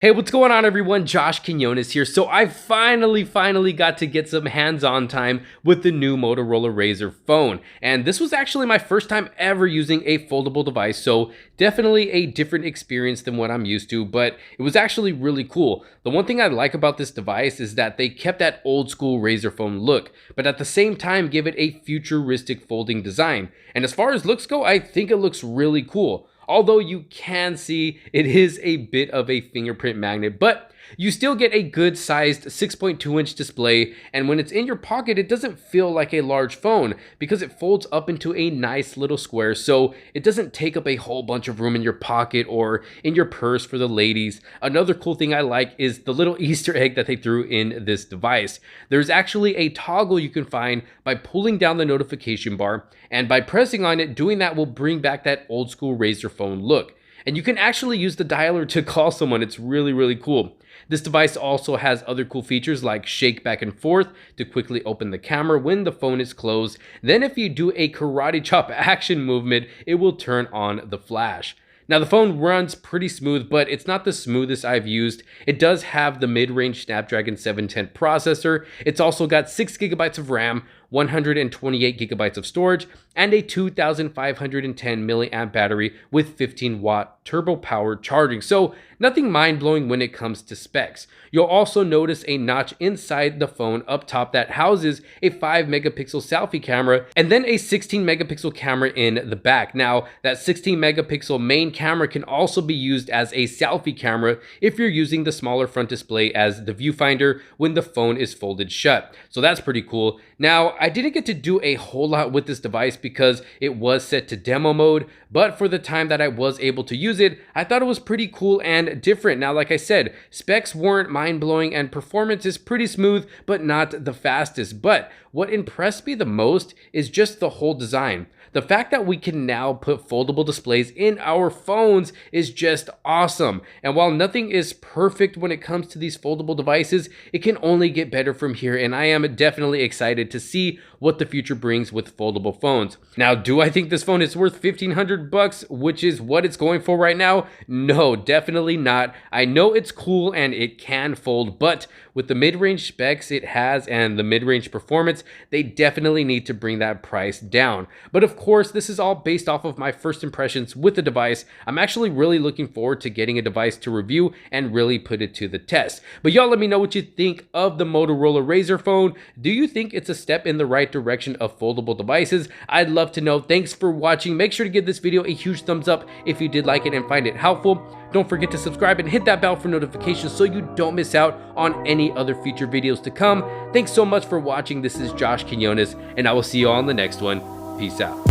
Hey, what's going on everyone? Josh Quinones here. So I finally got to get some hands-on time with the new Motorola RAZR phone. And this was actually my first time ever using a foldable device. So definitely a different experience than what I'm used to, but it was actually really cool. The one thing I like about this device is that they kept that old school RAZR phone look, but at the same time give it a futuristic folding design. And as far as looks go, I think it looks really cool. Although you can see it is a bit of a fingerprint magnet, but you still get a good sized 6.2-inch display, and when it's in your pocket it doesn't feel like a large phone because it folds up into a nice little square, so it doesn't take up a whole bunch of room in your pocket or in your purse for the ladies. Another cool thing I like is the little Easter egg that they threw in this device. There's actually a toggle you can find by pulling down the notification bar, and by pressing on it, doing that will bring back that old school RAZR phone look. And you can actually use the dialer to call someone. It's really cool. This device also has other cool features like shake back and forth to quickly open the camera when the phone is closed. Then if you do a karate chop action movement, it will turn on the flash. Now the phone runs pretty smooth, but it's not the smoothest I've used. It does have the mid-range Snapdragon 710 processor. It's also got 6 GB of RAM, 128 GB of storage, and a 2510 milliamp battery with 15-watt turbo power charging. So nothing mind-blowing when it comes to specs. You'll also notice a notch inside the phone up top that houses a 5-megapixel selfie camera and then a 16-megapixel camera in the back. Now that 16-megapixel main camera can also be used as a selfie camera if you're using the smaller front display as the viewfinder when the phone is folded shut. So that's pretty cool. Now, I didn't get to do a whole lot with this device because it was set to demo mode, but for the time that I was able to use it, I thought it was pretty cool and different. Now, like I said, specs weren't mind-blowing and performance is pretty smooth, but not the fastest. But what impressed me the most is just the whole design. The fact that we can now put foldable displays in our phones is just awesome. And while nothing is perfect when it comes to these foldable devices, it can only get better from here, and I am definitely excited to see what the future brings with foldable phones. Now, do I think this phone is worth $1,500, which is what it's going for right now? No, definitely not. I know it's cool and it can fold, but with the mid-range specs it has and the mid-range performance, they definitely need to bring that price down. But of course, this is all based off of my first impressions with the device. I'm actually really looking forward to getting a device to review and really put it to the test. But y'all let me know what you think of the Motorola RAZR phone. Do you think it's a step in the right direction of foldable devices? I'd love to know. Thanks for watching. Make sure to give this video a huge thumbs up if you did like it and find it helpful. Don't forget to subscribe and hit that bell for notifications so you don't miss out on any other future videos to come. Thanks so much for watching. This is Josh Quinones, and I will see you all in the next one. Peace out.